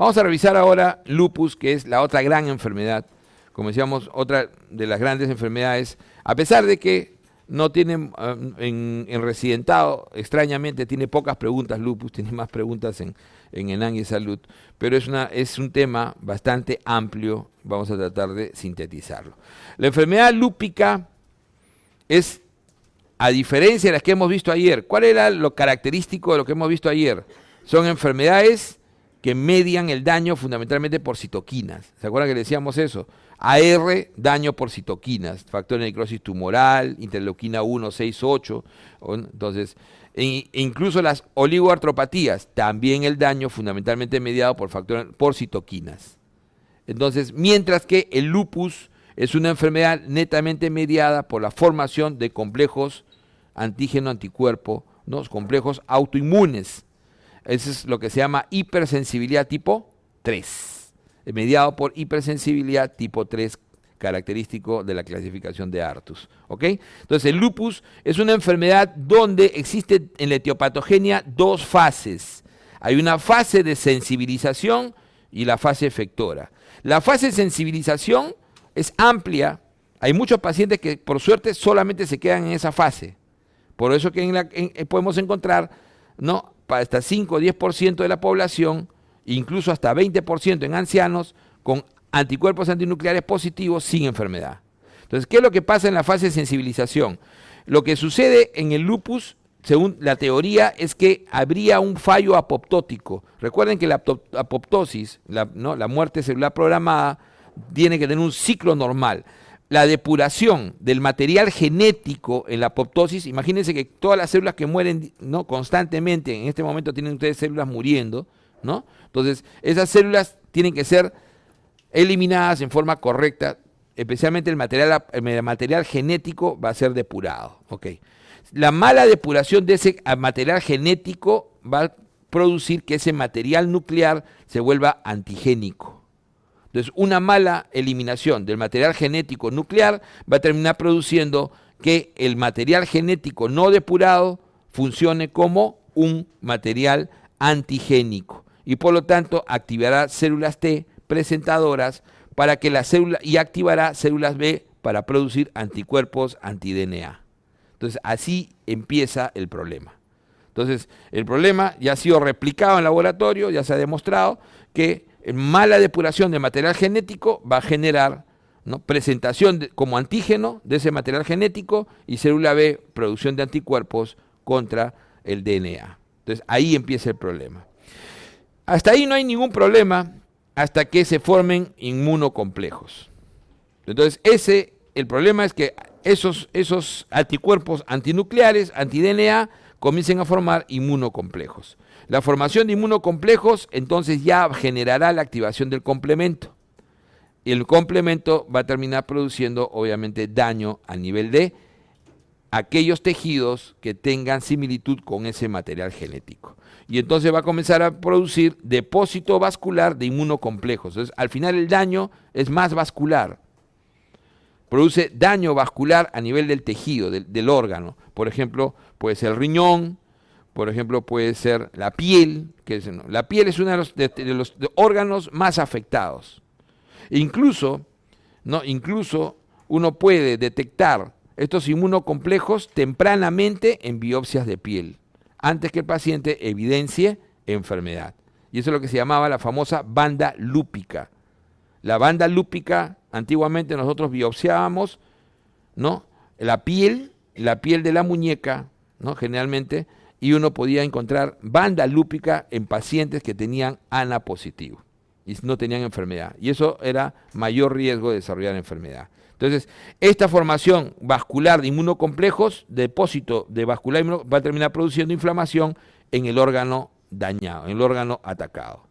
Vamos a revisar ahora lupus, que es la otra gran enfermedad. Como decíamos, otra de las grandes enfermedades, a pesar de que no tiene, en residentado, extrañamente, tiene pocas preguntas lupus, tiene más preguntas en ENAN y Salud, pero es un tema bastante amplio, vamos a tratar de sintetizarlo. La enfermedad lúpica es, a diferencia de las que hemos visto ayer, ¿cuál era lo característico de lo que hemos visto ayer? Son enfermedades que median el daño fundamentalmente por citoquinas. ¿Se acuerdan que le decíamos eso? AR, daño por citoquinas, factor de necrosis tumoral, interleuquina 1, 6, 8. Entonces, incluso las oligoartropatías, también el daño fundamentalmente mediado por citoquinas. Entonces, mientras que el lupus es una enfermedad netamente mediada por la formación de complejos antígeno-anticuerpo, ¿no? Complejos autoinmunes. Eso es lo que se llama hipersensibilidad tipo 3, mediado por hipersensibilidad tipo 3, característico de la clasificación de Artus. ¿Ok? Entonces, el lupus es una enfermedad donde existe en la etiopatogenia dos fases. Hay una fase de sensibilización y la fase efectora. La fase de sensibilización es amplia. Hay muchos pacientes que, por suerte, solamente se quedan en esa fase. Por eso que podemos encontrar, ¿no?, hasta 5 o 10% de la población, incluso hasta 20% en ancianos, con anticuerpos antinucleares positivos sin enfermedad. Entonces, ¿qué es lo que pasa en la fase de sensibilización? Lo que sucede en el lupus, según la teoría, es que habría un fallo apoptótico. Recuerden que la apoptosis, la muerte celular programada, tiene que tener un ciclo normal. La depuración del material genético en la apoptosis, imagínense que todas las células que mueren, ¿no?, constantemente, en este momento tienen ustedes células muriendo, ¿no? Entonces, esas células tienen que ser eliminadas en forma correcta, especialmente el material genético va a ser depurado. ¿Okay? La mala depuración de ese material genético va a producir que ese material nuclear se vuelva antigénico. Entonces, una mala eliminación del material genético nuclear va a terminar produciendo que el material genético no depurado funcione como un material antigénico y por lo tanto activará células T presentadoras para que la célula y activará células B para producir anticuerpos anti-DNA. Entonces, así empieza el problema. Entonces, el problema ya ha sido replicado en laboratorio, ya se ha demostrado que mala depuración de material genético va a generar, ¿no?, presentación como antígeno de ese material genético y célula B, producción de anticuerpos contra el DNA. Entonces, ahí empieza el problema. Hasta ahí no hay ningún problema hasta que se formen inmunocomplejos. Entonces, el problema es que esos anticuerpos antinucleares, anti-DNA, comiencen a formar inmunocomplejos. La formación de inmunocomplejos entonces ya generará la activación del complemento. Y el complemento va a terminar produciendo obviamente daño a nivel de aquellos tejidos que tengan similitud con ese material genético. Y entonces va a comenzar a producir depósito vascular de inmunocomplejos. Entonces, al final el daño es más vascular. Produce daño vascular a nivel del tejido, del órgano. Por ejemplo, puede ser el riñón, por ejemplo, puede ser la piel. La piel es uno de los órganos más afectados. Incluso uno puede detectar estos inmunocomplejos tempranamente en biopsias de piel, antes que el paciente evidencie enfermedad. Y eso es lo que se llamaba la famosa banda lúpica. La banda lúpica, antiguamente nosotros biopsiábamos, ¿no?, la piel de la muñeca, ¿no?, generalmente, y uno podía encontrar banda lúpica en pacientes que tenían ANA positivo y no tenían enfermedad. Y eso era mayor riesgo de desarrollar enfermedad. Entonces, esta formación vascular de inmunocomplejos, depósito de vascular va a terminar produciendo inflamación en el órgano dañado, en el órgano atacado.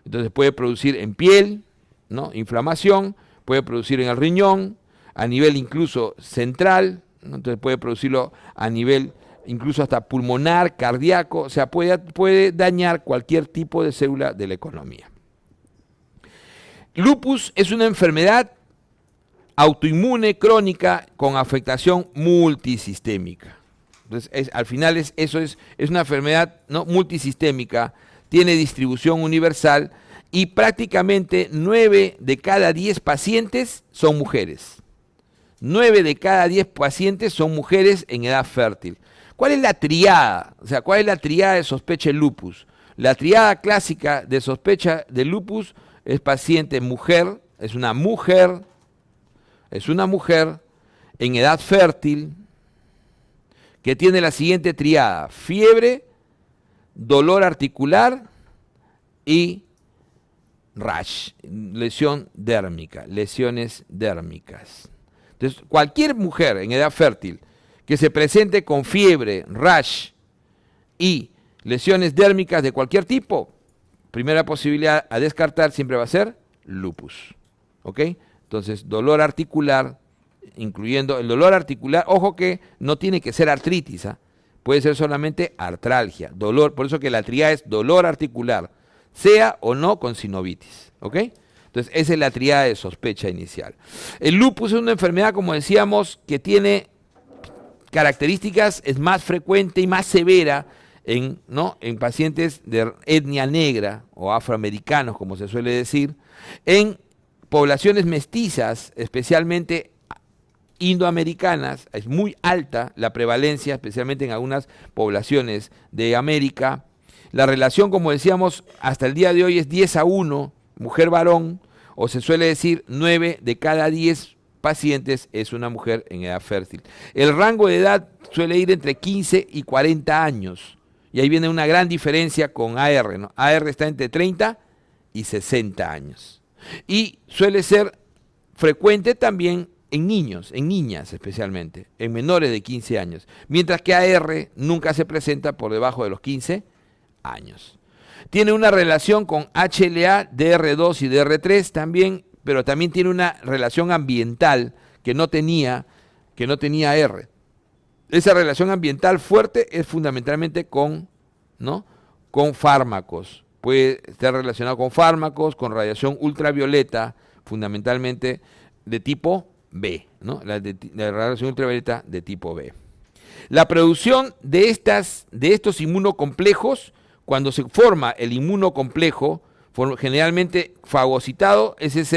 Entonces puede producir en piel, ¿no?, inflamación, puede producir en el riñón, a nivel incluso central, ¿no?, entonces puede producirlo a nivel incluso hasta pulmonar, cardíaco, o sea, puede dañar cualquier tipo de célula de la economía. Lupus es una enfermedad autoinmune crónica con afectación multisistémica. Entonces, al final es una enfermedad, ¿no?, multisistémica, tiene distribución universal y prácticamente 9 de cada 10 pacientes son mujeres. 9 de cada 10 pacientes son mujeres en edad fértil. ¿Cuál es la triada? O sea, ¿cuál es la triada de sospecha de lupus? La triada clásica de sospecha de lupus es paciente mujer, es una mujer en edad fértil que tiene la siguiente triada: fiebre, dolor articular y rash, lesión dérmica, lesiones dérmicas. Entonces, cualquier mujer en edad fértil que se presente con fiebre, rash y lesiones dérmicas de cualquier tipo, primera posibilidad a descartar siempre va a ser lupus. ¿Ok? Entonces, dolor articular, incluyendo el dolor articular, ojo que no tiene que ser artritis, ¿eh? Puede ser solamente artralgia, dolor, por eso que la triada es dolor articular, sea o no con sinovitis. ¿Ok? Entonces, esa es la triada de sospecha inicial. El lupus es una enfermedad, como decíamos, que tiene características, es más frecuente y más severa en pacientes de etnia negra o afroamericanos, como se suele decir, en poblaciones mestizas, especialmente indoamericanas. Es muy alta la prevalencia, especialmente en algunas poblaciones de América. La relación, como decíamos, hasta el día de hoy es 10-1, mujer-varón, o se suele decir 9 de cada 10 pacientes es una mujer en edad fértil. El rango de edad suele ir entre 15 y 40 años. Y ahí viene una gran diferencia con AR, ¿no? AR está entre 30 y 60 años. Y suele ser frecuente también en niños, en niñas especialmente, en menores de 15 años. Mientras que AR nunca se presenta por debajo de los 15 años. Tiene una relación con HLA, DR2 y DR3 también, pero también tiene una relación ambiental que no tenía AR. Esa relación ambiental fuerte es fundamentalmente con fármacos. Puede estar relacionado con fármacos, con radiación ultravioleta, fundamentalmente de tipo B, ¿no? La radiación ultravioleta de tipo B. La producción de estos inmunocomplejos, cuando se forma el inmunocomplejo, generalmente fagocitado, esa es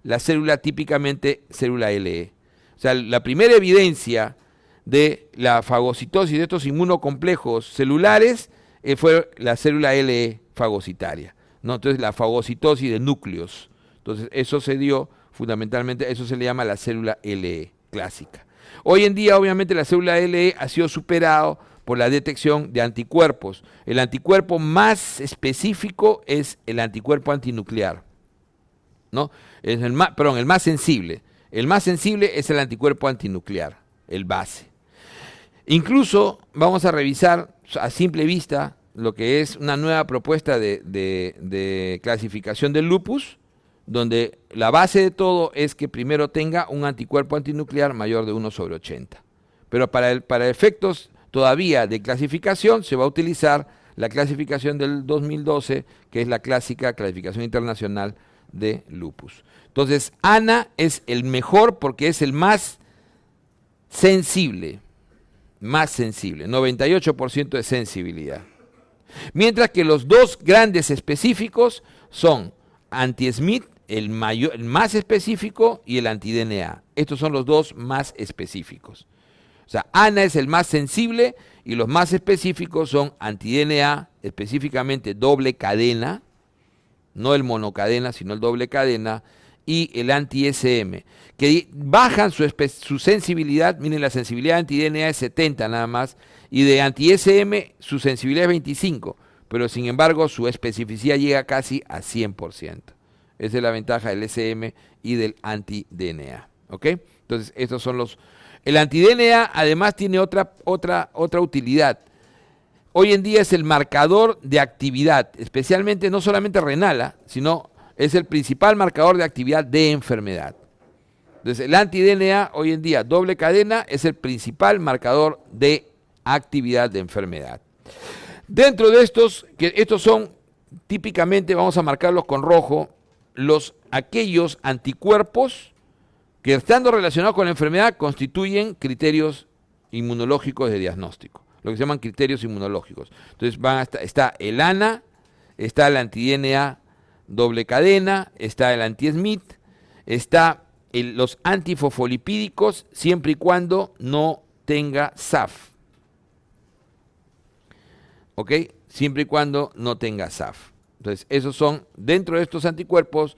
la célula típicamente célula LE. O sea, la primera evidencia de la fagocitosis de estos inmunocomplejos celulares fue la célula LE fagocitaria, ¿no? Entonces, la fagocitosis de núcleos. Entonces, eso se dio fundamentalmente, eso se le llama la célula LE clásica. Hoy en día, obviamente, la célula LE ha sido superado por la detección de anticuerpos. El anticuerpo más específico es el anticuerpo antinuclear, ¿no? Es el más sensible. El más sensible es el anticuerpo antinuclear, el base. Incluso vamos a revisar a simple vista lo que es una nueva propuesta de clasificación del lupus, donde la base de todo es que primero tenga un anticuerpo antinuclear mayor de 1/80. Pero para efectos todavía de clasificación se va a utilizar la clasificación del 2012, que es la clásica clasificación internacional de lupus. Entonces, ANA es el mejor porque es el más sensible, 98% de sensibilidad. Mientras que los dos grandes específicos son anti-Smith, el más específico, y el anti-DNA. Estos son los dos más específicos. O sea, ANA es el más sensible y los más específicos son anti-DNA, específicamente doble cadena, no el monocadena, sino el doble cadena, y el anti-SM, que bajan su sensibilidad. Miren, la sensibilidad de anti-DNA es 70 nada más, y de anti-SM su sensibilidad es 25, pero sin embargo su especificidad llega casi a 100%. Esa es la ventaja del SM y del anti-DNA. ¿Ok? Entonces, estos son los... El anti-DNA además tiene otra utilidad. Hoy en día es el marcador de actividad, especialmente no solamente renal, sino es el principal marcador de actividad de enfermedad. Entonces, el anti-DNA hoy en día, doble cadena, es el principal marcador de actividad de enfermedad. Dentro de estos son típicamente, vamos a marcarlos con rojo, aquellos anticuerpos que, estando relacionados con la enfermedad, constituyen criterios inmunológicos de diagnóstico, lo que se llaman criterios inmunológicos. Entonces está el ANA, está el anti-DNA doble cadena, está el anti-Smith, está los antifosfolipídicos, siempre y cuando no tenga SAF. ¿Ok? Siempre y cuando no tenga SAF. Entonces, esos son, dentro de estos anticuerpos,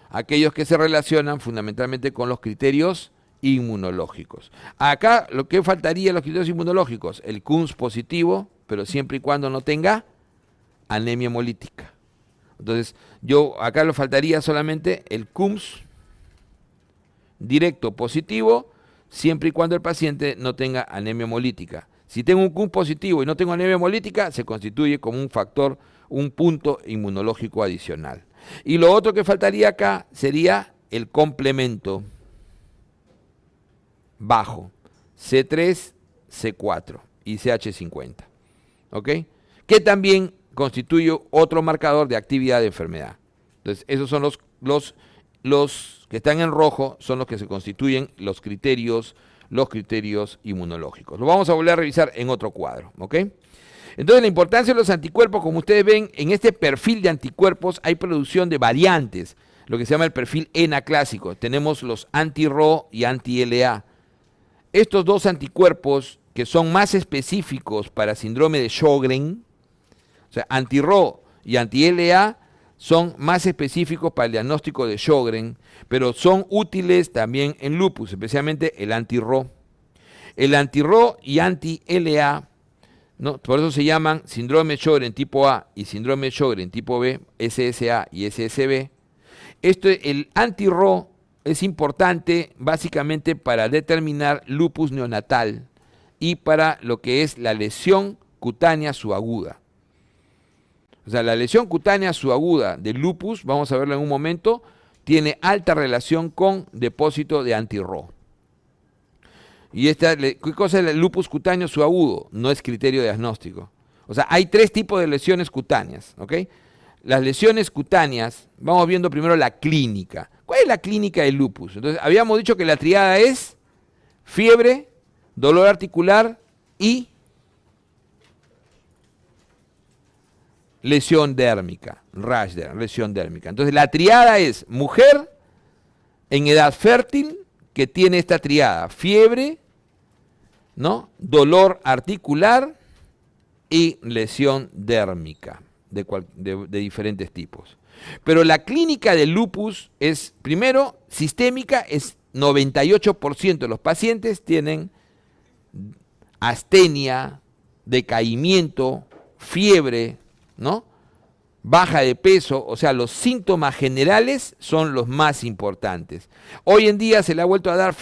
aquellos que se relacionan fundamentalmente con los criterios inmunológicos. Acá lo que faltaría los criterios inmunológicos, el CUMS positivo, pero siempre y cuando no tenga anemia hemolítica. Entonces, acá le faltaría solamente el CUMS directo positivo, siempre y cuando el paciente no tenga anemia hemolítica. Si tengo un CUMS positivo y no tengo anemia hemolítica, se constituye como un factor, un punto inmunológico adicional. Y lo otro que faltaría acá sería el complemento bajo, C3, C4 y CH50, ¿ok? Que también constituye otro marcador de actividad de enfermedad. Entonces, esos son los que están en rojo, son los que se constituyen los criterios inmunológicos. Lo vamos a volver a revisar en otro cuadro, ¿ok? Entonces, la importancia de los anticuerpos, como ustedes ven, en este perfil de anticuerpos hay producción de variantes, lo que se llama el perfil ENA clásico. Tenemos los anti-Ro y anti-LA. Estos dos anticuerpos, que son más específicos para síndrome de Sjögren, o sea, anti-Ro y anti-LA, son más específicos para el diagnóstico de Sjögren, pero son útiles también en lupus, especialmente el anti-Ro. El anti-Ro y anti-LA, ¿no? Por eso se llaman síndrome de Sjögren tipo A y síndrome de Sjögren tipo B, SSA y SSB. El anti-Ro es importante básicamente para determinar lupus neonatal y para lo que es la lesión cutánea subaguda. O sea, la lesión cutánea subaguda del lupus, vamos a verlo en un momento, tiene alta relación con depósito de anti-Ro. ¿Y qué cosa es el lupus cutáneo subagudo? No es criterio diagnóstico. O sea, hay tres tipos de lesiones cutáneas, ¿ok? Las lesiones cutáneas, vamos viendo primero la clínica. ¿Cuál es la clínica del lupus? Entonces, habíamos dicho que la triada es fiebre, dolor articular y lesión dérmica, rash, lesión dérmica. Entonces, la triada es mujer en edad fértil que tiene esta triada, fiebre, ¿no? Dolor articular y lesión dérmica de diferentes tipos. Pero la clínica del lupus es, primero, sistémica, es 98% de los pacientes tienen astenia, decaimiento, fiebre, ¿no? Baja de peso, o sea, los síntomas generales son los más importantes. Hoy en día se le ha vuelto a dar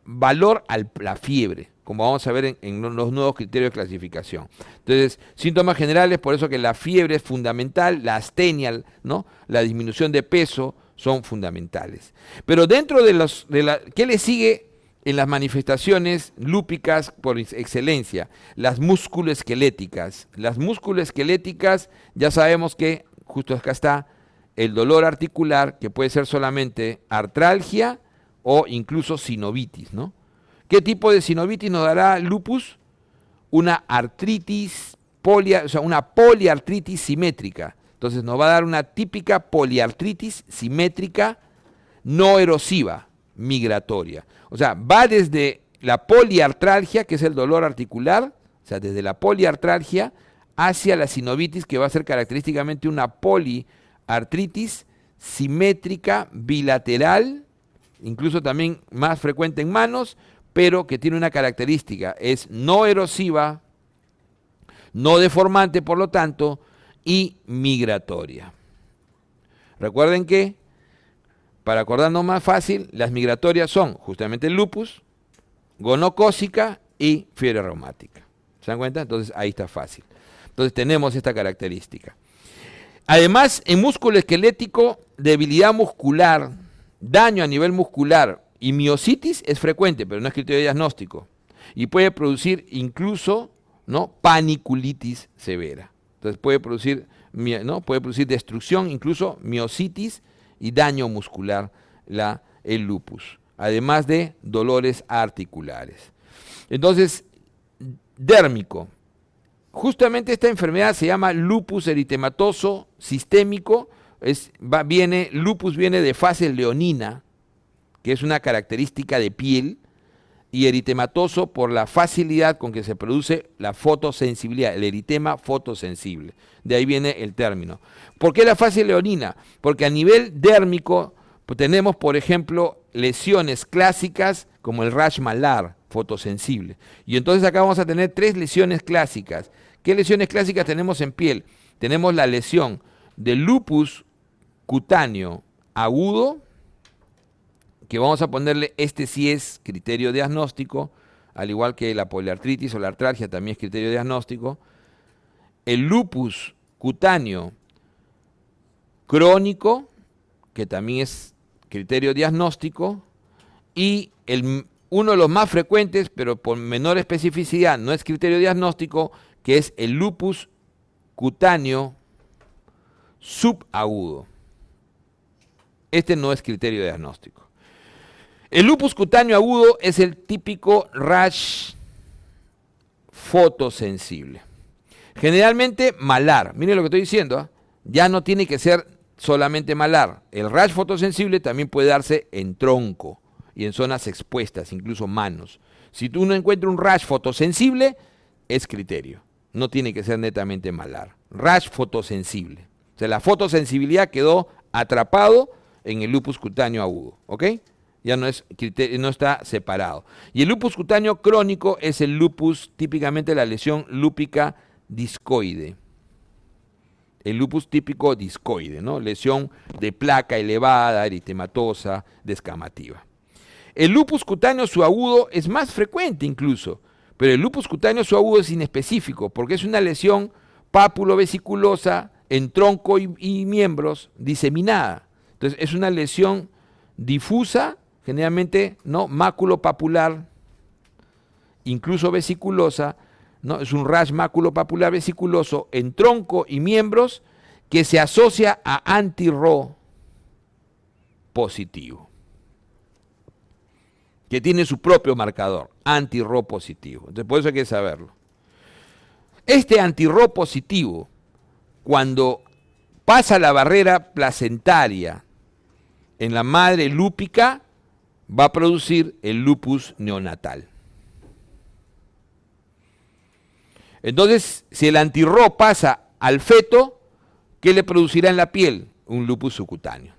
valor a la fiebre, como vamos a ver en los nuevos criterios de clasificación. Entonces, síntomas generales, por eso que la fiebre es fundamental, la astenia, ¿no? La disminución de peso son fundamentales. Pero dentro de ¿qué le sigue en las manifestaciones lúpicas por excelencia? Las musculoesqueléticas. Las musculoesqueléticas, ya sabemos que, justo acá está, el dolor articular, que puede ser solamente artralgia o incluso sinovitis, ¿no? ¿Qué tipo de sinovitis nos dará lupus? Una artritis, una poliartritis simétrica. Entonces nos va a dar una típica poliartritis simétrica no erosiva, migratoria. O sea, va desde la poliartralgia, que es el dolor articular, o sea, desde la poliartralgia hacia la sinovitis, que va a ser característicamente una poliartritis simétrica bilateral, incluso también más frecuente en manos, pero que tiene una característica, es no erosiva, no deformante, por lo tanto, y migratoria. Recuerden que, para acordarnos más fácil, las migratorias son justamente el lupus, gonocócica y fiebre reumática. ¿Se dan cuenta? Entonces ahí está fácil. Entonces tenemos esta característica. Además, en músculo esquelético, debilidad muscular, daño a nivel muscular y miositis es frecuente, pero no es criterio diagnóstico. Y puede producir incluso, ¿no?, paniculitis severa. Entonces puede producir, ¿no?, puede producir destrucción, incluso miositis y daño muscular el lupus, además de dolores articulares. Entonces, dérmico. Justamente esta enfermedad se llama lupus eritematoso sistémico, lupus viene de fases leonina, que es una característica de piel, y eritematoso por la facilidad con que se produce la fotosensibilidad, el eritema fotosensible. De ahí viene el término. ¿Por qué la fase leonina? Porque a nivel dérmico pues, tenemos, por ejemplo, lesiones clásicas como el rash malar fotosensible. Y entonces acá vamos a tener 3 lesiones clásicas. ¿Qué lesiones clásicas tenemos en piel? Tenemos la lesión del lupus cutáneo agudo, que vamos a ponerle, este sí es criterio diagnóstico, al igual que la poliartritis o la artralgia también es criterio diagnóstico. El lupus cutáneo crónico, que también es criterio diagnóstico, y uno de los más frecuentes, pero por menor especificidad, no es criterio diagnóstico, que es el lupus cutáneo subagudo. Este no es criterio diagnóstico. El lupus cutáneo agudo es el típico rash fotosensible. Generalmente malar. Miren lo que estoy diciendo, ¿eh? Ya no tiene que ser solamente malar. El rash fotosensible también puede darse en tronco y en zonas expuestas, incluso manos. Si uno encuentra un rash fotosensible, es criterio. No tiene que ser netamente malar. Rash fotosensible. O sea, la fotosensibilidad quedó atrapado en el lupus cutáneo agudo, ¿ok? Ya no es criterio, no está separado. Y el lupus cutáneo crónico es el lupus, típicamente la lesión lúpica discoide. El lupus típico discoide, ¿no? Lesión de placa elevada, eritematosa, descamativa. El lupus cutáneo subagudo es más frecuente incluso, pero el lupus cutáneo subagudo es inespecífico porque es una lesión pápulo-vesiculosa en tronco y miembros diseminada. Entonces es una lesión difusa, generalmente no máculo-papular, incluso vesiculosa, ¿no? Es un rash máculo-papular vesiculoso en tronco y miembros que se asocia a anti-Ro positivo, que tiene su propio marcador, anti-Ro positivo. Entonces por eso hay que saberlo. Este anti-Ro positivo, cuando pasa la barrera placentaria en la madre lúpica, va a producir el lupus neonatal. Entonces, si el anti-Ro pasa al feto, ¿qué le producirá en la piel? Un lupus subcutáneo.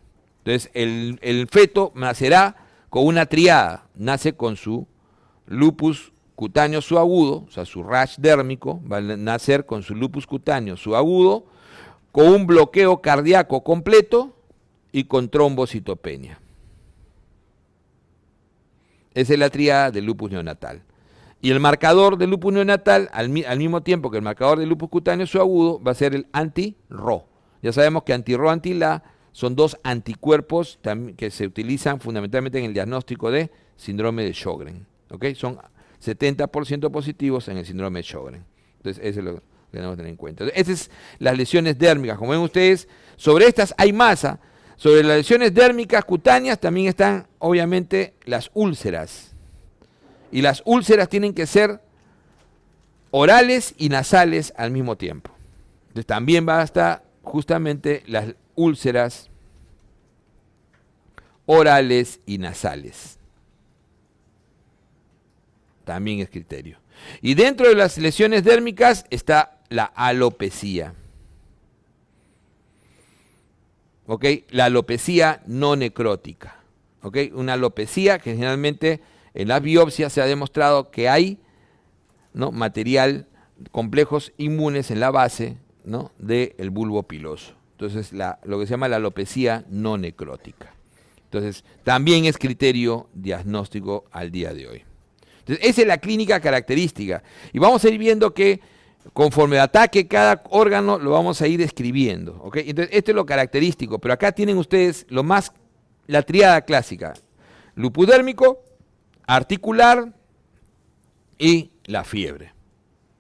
Entonces, el feto nacerá con una triada. Nace con su lupus cutáneo subagudo, o sea, su rash dérmico, va a nacer con su lupus cutáneo subagudo, con un bloqueo cardíaco completo y con trombocitopenia. Esa es la triada del lupus neonatal. Y el marcador del lupus neonatal, al mismo tiempo que el marcador del lupus cutáneo subagudo, va a ser el anti-Ro. Ya sabemos que anti-Ro, anti-La son 2 anticuerpos que se utilizan fundamentalmente en el diagnóstico de síndrome de Sjögren. ¿Okay? Son 70% positivos en el síndrome de Sjögren. Entonces, eso es lo que tenemos que tener en cuenta. Entonces, esas son las lesiones dérmicas. Como ven ustedes, sobre estas hay masa. Sobre las lesiones dérmicas cutáneas también están, obviamente, las úlceras. Y las úlceras tienen que ser orales y nasales al mismo tiempo. Entonces también va a estar justamente las úlceras orales y nasales. También es criterio. Y dentro de las lesiones dérmicas está la alopecia. ¿Ok? La alopecia no necrótica. ¿Ok? Una alopecia que generalmente en las biopsias se ha demostrado que hay, ¿no?, material, complejos inmunes en la base, ¿no?, del bulbo piloso. Entonces, lo que se llama la alopecia no necrótica. Entonces, también es criterio diagnóstico al día de hoy. Entonces, esa es la clínica característica. Y vamos a ir viendo que conforme ataque cada órgano, lo vamos a ir describiendo. ¿Okay? Entonces, esto es lo característico. Pero acá tienen ustedes la triada clásica. Lupus dérmico, articular y la fiebre.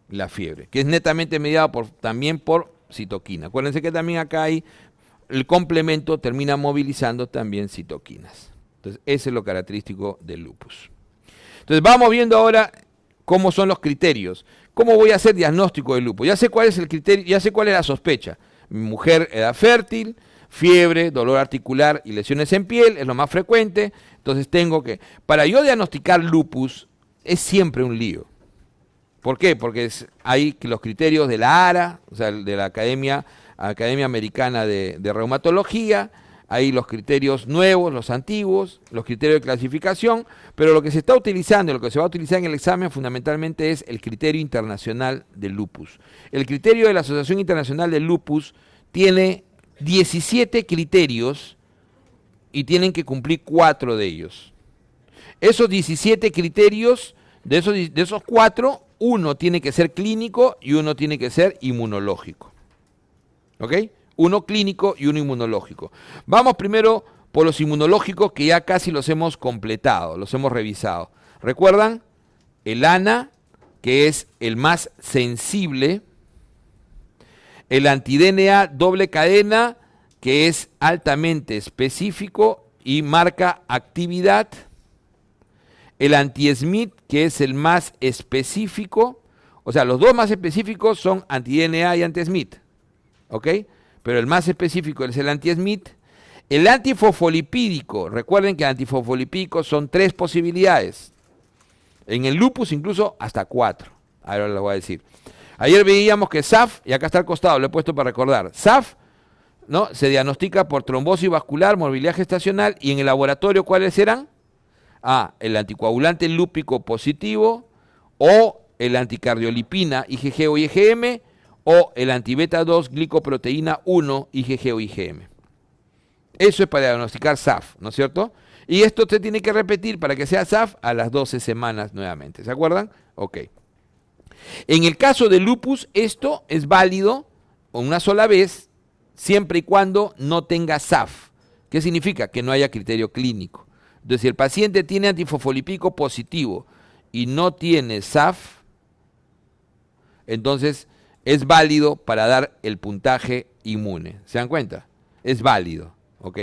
La fiebre, que es netamente mediada también por citoquina. Acuérdense que también acá hay el complemento, termina movilizando también citoquinas. Entonces, ese es lo característico del lupus. Entonces, vamos viendo ahora cómo son los criterios. ¿Cómo voy a hacer diagnóstico del lupus? Ya sé cuál es el criterio, ya sé cuál es la sospecha. Mi mujer, edad fértil, fiebre, dolor articular y lesiones en piel, es lo más frecuente. Entonces tengo que, para yo diagnosticar lupus, es siempre un lío. ¿Por qué? Porque hay los criterios de la ARA, o sea, de la Academia Americana de Reumatología, hay los criterios nuevos, los antiguos, los criterios de clasificación, pero lo que se está utilizando y lo que se va a utilizar en el examen fundamentalmente es el criterio internacional del lupus. El criterio de la Asociación Internacional del Lupus tiene 17 criterios y tienen que cumplir 4 de ellos. Esos 17 criterios, de esos 4, uno tiene que ser clínico y uno tiene que ser inmunológico. ¿Ok? Uno clínico y uno inmunológico. Vamos primero por los inmunológicos, que ya casi los hemos completado, los hemos revisado. ¿Recuerdan? El ANA, que es el más sensible. El anti-DNA doble cadena, que es altamente específico y marca actividad. El anti-SMIT, que es el más específico. O sea, los dos más específicos son anti-DNA y anti-SMIT. ¿Ok? Pero el más específico es el anti-SMIT. El antifosfolipídico, recuerden que antifosfolipídicos son 3 posibilidades. En el lupus incluso hasta 4. Ahora les voy a decir. Ayer veíamos que SAF, y acá está al costado, lo he puesto para recordar. SAF, ¿no?, se diagnostica por trombosis vascular, morbilidad gestacional, y en el laboratorio, ¿cuáles eran? El anticoagulante lúpico positivo, o el anticardiolipina IgG o IgM, o el antibeta 2 glicoproteína 1 IgG o IgM. Eso es para diagnosticar SAF, ¿no es cierto? Y esto se tiene que repetir para que sea SAF a las 12 semanas nuevamente. ¿Se acuerdan? Ok. En el caso de lupus, esto es válido una sola vez, siempre y cuando no tenga SAF. ¿Qué significa? Que no haya criterio clínico. Entonces, si el paciente tiene antifosfolipídico positivo y no tiene SAF, entonces es válido para dar el puntaje inmune. ¿Se dan cuenta? Es válido, ¿ok?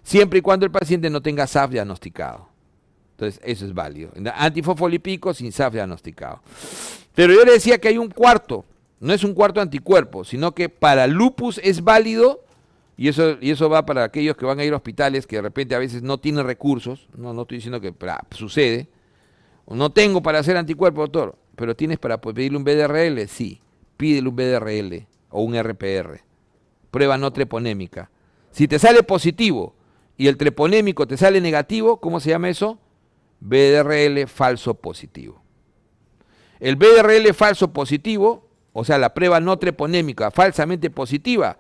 Siempre y cuando el paciente no tenga SAF diagnosticado. Entonces, eso es válido. Antifosfolipídico sin SAF diagnosticado. Pero yo le decía que hay un cuarto, no es un cuarto anticuerpo, sino que para lupus es válido, y eso va para aquellos que van a ir a hospitales que de repente a veces no tienen recursos, no estoy diciendo que sucede, no tengo para hacer anticuerpo, doctor, pero tienes para pedirle un BDRL, sí, pídele un BDRL o un RPR, prueba no treponémica. Si te sale positivo y el treponémico te sale negativo, ¿cómo se llama eso? BDRL falso positivo. El BDRL falso positivo, o sea, la prueba no treponémica falsamente positiva,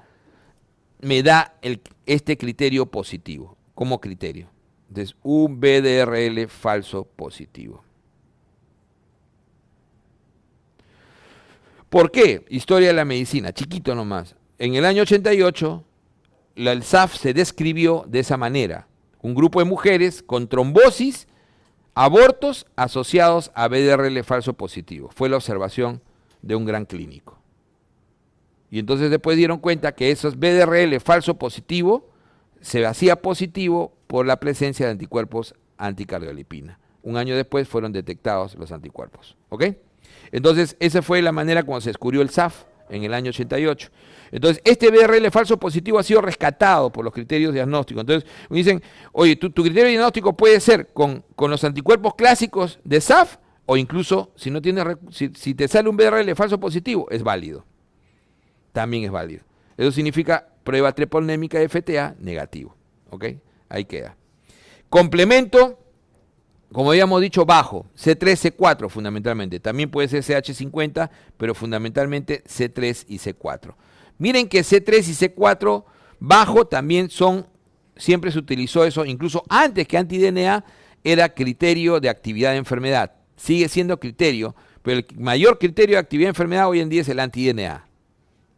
me da este criterio positivo, como criterio. Entonces, un BDRL falso positivo. ¿Por qué? Historia de la medicina, chiquito nomás. En el año 88, el SAF se describió de esa manera. Un grupo de mujeres con trombosis, abortos asociados a BDRL falso positivo. Fue la observación de un gran clínico. Y entonces después dieron cuenta que esos BDRL falso positivo se hacía positivo por la presencia de anticuerpos anticardiolipina. Un año después fueron detectados los anticuerpos. ¿Ok? Entonces esa fue la manera como se descubrió el SAF en el año 88. Entonces, este BRL falso positivo ha sido rescatado por los criterios diagnósticos. Entonces, me dicen, oye, tu criterio diagnóstico puede ser con los anticuerpos clásicos de SAF, o incluso, si no tienes, si te sale un BRL falso positivo, es válido. También es válido. Eso significa prueba treponémica de FTA negativo. ¿Ok? Ahí queda. Complemento, como habíamos dicho, bajo, C3, C4 fundamentalmente. También puede ser CH50, pero fundamentalmente C3 y C4. Miren que C3 y C4 bajo también siempre se utilizó eso, incluso antes que anti-DNA era criterio de actividad de enfermedad. Sigue siendo criterio, pero el mayor criterio de actividad de enfermedad hoy en día es el anti-DNA.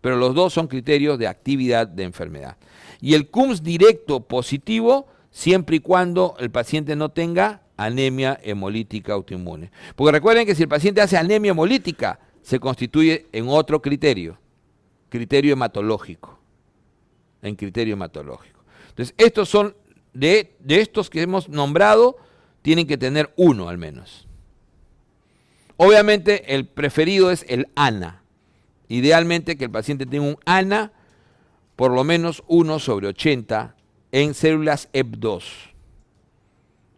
Pero los dos son criterios de actividad de enfermedad. Y el CUMS directo positivo, siempre y cuando el paciente no tenga anemia hemolítica autoinmune. Porque recuerden que si el paciente hace anemia hemolítica, se constituye en otro criterio hematológico. En criterio hematológico. Entonces, estos son, de estos que hemos nombrado, tienen que tener uno al menos. Obviamente, el preferido es el ANA. Idealmente que el paciente tenga un ANA por lo menos 1/80 en células EP2.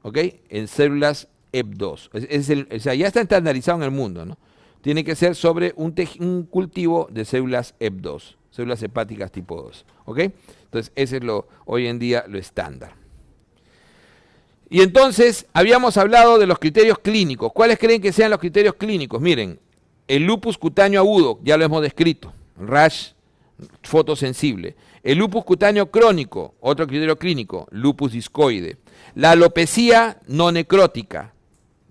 ¿Ok? En células EP2. O sea, ya está estandarizado en el mundo, ¿no? Tiene que ser sobre un cultivo de células EP2, células hepáticas tipo 2. ¿Ok? Entonces, ese es hoy en día lo estándar. Y entonces, habíamos hablado de los criterios clínicos. ¿Cuáles creen que sean los criterios clínicos? Miren, el lupus cutáneo agudo, ya lo hemos descrito, rash fotosensible. El lupus cutáneo crónico, otro criterio clínico, lupus discoide. La alopecia no necrótica,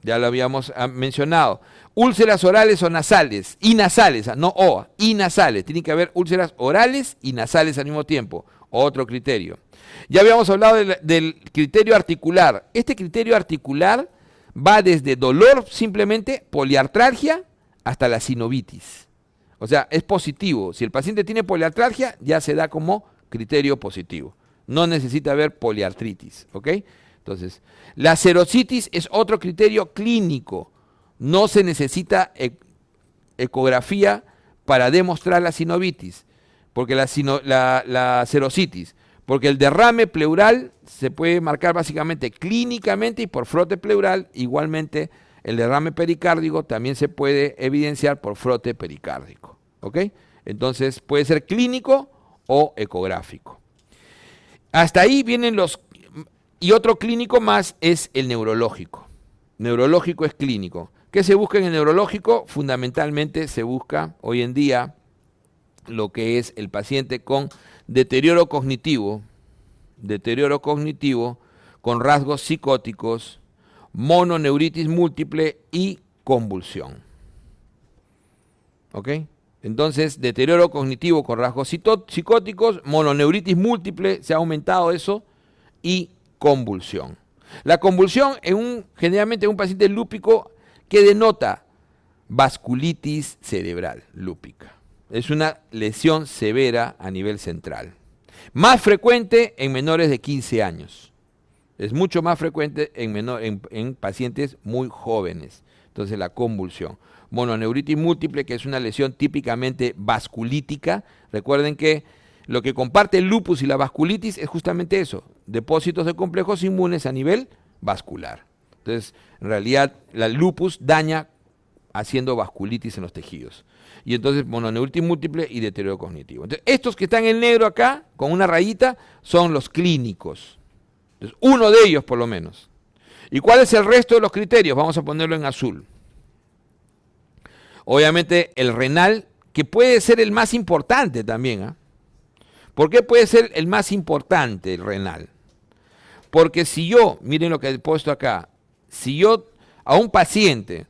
ya lo habíamos mencionado. Úlceras orales o nasales, y nasales, no O, y nasales. Tiene que haber úlceras orales y nasales al mismo tiempo, otro criterio. Ya habíamos hablado del criterio articular. Este criterio articular va desde dolor, simplemente poliartralgia, hasta la sinovitis. O sea, es positivo. Si el paciente tiene poliartralgia, ya se da como criterio positivo. No necesita haber poliartritis, ¿ok? Entonces, la serositis es otro criterio clínico. No se necesita ecografía para demostrar la sinovitis, porque la serositis, porque el derrame pleural se puede marcar básicamente clínicamente y por frote pleural. Igualmente, el derrame pericárdico también se puede evidenciar por frote pericárdico, ¿ok? Entonces, puede ser clínico o ecográfico. Hasta ahí vienen los... Y otro clínico más es el neurológico. Neurológico es clínico. ¿Qué se busca en el neurológico? Fundamentalmente se busca hoy en día lo que es el paciente con deterioro cognitivo con rasgos psicóticos, mononeuritis múltiple y convulsión. ¿Ok? Entonces, deterioro cognitivo con rasgos psicóticos, mononeuritis múltiple, se ha aumentado eso, y convulsión. La convulsión generalmente en un paciente lúpico que denota vasculitis cerebral lúpica. Es una lesión severa a nivel central. Más frecuente en menores de 15 años. Es mucho más frecuente en pacientes muy jóvenes. Entonces, la convulsión. Mononeuritis múltiple, que es una lesión típicamente vasculítica. Recuerden que lo que comparte el lupus y la vasculitis es justamente eso, depósitos de complejos inmunes a nivel vascular. Entonces, en realidad, el lupus daña haciendo vasculitis en los tejidos. Y entonces, mononeuritis múltiple y deterioro cognitivo. Entonces, estos que están en negro acá, con una rayita, son los clínicos. Entonces, uno de ellos por lo menos. ¿Y cuál es el resto de los criterios? Vamos a ponerlo en azul. Obviamente, el renal, que puede ser el más importante también, ¿eh? ¿Por qué puede ser el más importante el renal? Porque si yo, miren lo que he puesto acá, si yo a un paciente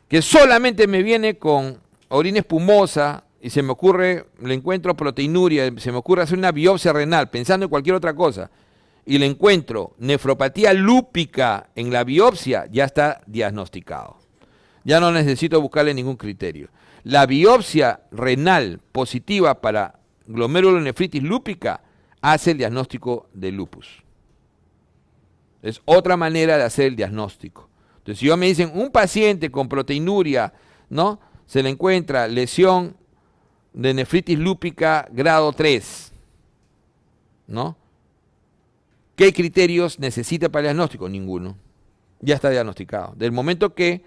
que solamente me viene con orina espumosa y se me ocurre, le encuentro proteinuria, se me ocurre hacer una biopsia renal pensando en cualquier otra cosa, y le encuentro nefropatía lúpica en la biopsia, ya está diagnosticado. Ya no necesito buscarle ningún criterio. La biopsia renal positiva para glomerulonefritis lúpica hace el diagnóstico de lupus. Es otra manera de hacer el diagnóstico. Entonces, si yo me dicen un paciente con proteinuria, ¿no? Se le encuentra lesión de nefritis lúpica grado 3, ¿no? ¿Qué criterios necesita para el diagnóstico? Ninguno. Ya está diagnosticado. Desde el momento que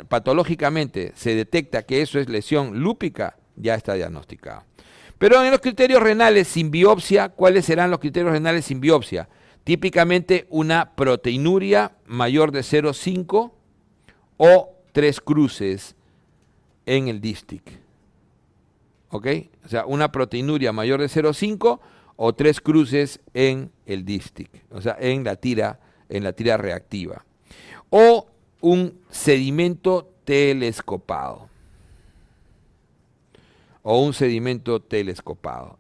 patológicamente se detecta que eso es lesión lúpica, ya está diagnosticado. Pero en los criterios renales sin biopsia, ¿cuáles serán los criterios renales sin biopsia? Típicamente una proteinuria mayor de 0,5 o 3 cruces en el dístic. ¿Ok? O sea, una proteinuria mayor de 0,5 o 3 cruces en el dístic, o sea, en la tira reactiva. O un sedimento telescopado.